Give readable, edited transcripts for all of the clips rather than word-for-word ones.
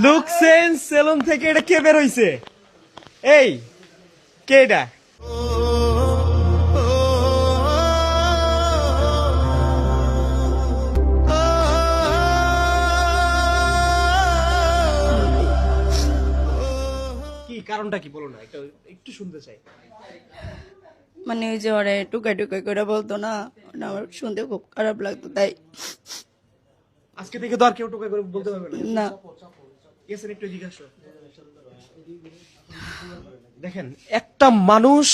Look sense salon থেকে এটা কে বের হইছে? এই কে এটা? কি কারণটা কি বলো না, একটু একটু শুনতে চাই। মানে ওই যে ওরা টুকাই টুকাই করে বলতো না, ওটা আমার শুনতে খুব খারাপ লাগতো তাই। আজকে থেকে তো আর কেউ টোকা করে বলতে পারবে না। না গেছেন একটু জিজ্ঞাসা। দেখেন একটা মানুষ,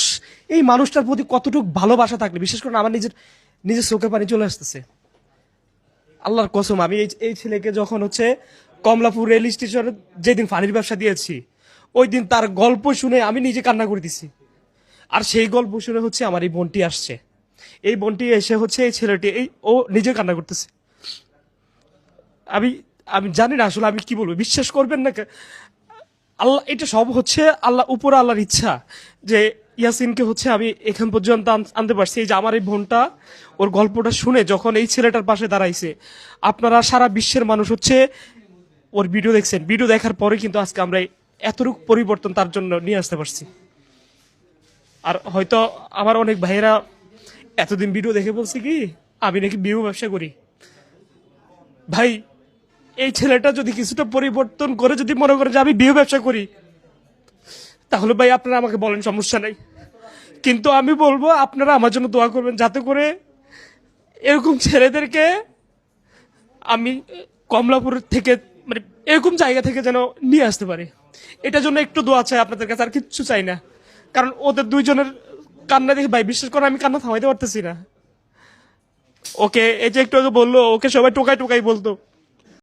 এই মানুষটার প্রতি কতটুকু ভালোবাসা থাকলে, বিশেষ করে আমার নিজের নিজের চোখে পানি চলে আসতেছে। আল্লাহর কসম, আমি এই ছেলেকে যখন হচ্ছে কমলাপুর রেল স্টেশনে যেদিন পানির ব্যবসা দিয়েছি, ওই দিন তার গল্প শুনে আমি নিজে কান্না করে দিছি। আর সেই গল্প শুনে হচ্ছে আমার এই বোনটি আসছে, এই বোনটি এসে হচ্ছে এই ছেলেটি এই ও নিজে কান্না করতেছে। আমি আমি জানি না আসলে আমি কি বলবো, বিশ্বাস করবেন না। আল্লাহ, এটা সব হচ্ছে আল্লাহ, উপরে আল্লাহর ইচ্ছা যে ইয়াসিনকে হচ্ছে আমি এখান পর্যন্ত আনতে পারছি। এই যে আমার এই বোনটা ওর গল্পটা শুনে যখন এই ছেলেটার পাশে দাঁড়াইছে, আপনারা সারা বিশ্বের মানুষ হচ্ছে ওর ভিডিও দেখছেন, ভিডিও দেখার পরে কিন্তু আজকে আমরা এতটুকু পরিবর্তন তার জন্য নিয়ে আসতে পারছি। আর হয়তো আমার অনেক ভাইয়েরা এতদিন ভিডিও দেখে বলছে কি আমি নাকি বিউ ব্যবসা করি। ভাই, এই ছেলেটা যদি কিছুটা পরিবর্তন করে যদি মনে করে যে আমি বিয়ে ব্যবসা করি, তাহলে ভাই আপনারা আমাকে বলেন, সমস্যা নাই। কিন্তু আমি বলবো আপনারা আমার জন্য দোয়া করবেন, যাতে করে এরকম ছেলেদেরকে আমি কমলাপুর থেকে, মানে এরকম জায়গা থেকে যেন নিয়ে আসতে পারি। এটার জন্য একটু দোয়া চাই আপনাদের কাছে, আর কিচ্ছু চাই না। কারণ ওদের দুইজনের কান্না দেখে ভাই বিশ্বাস করে আমি কান্না থামাইতে পারতেছি না। ওকে এই যে একটু আগে বললো ওকে সবাই টোকাই টোকাই বলতো,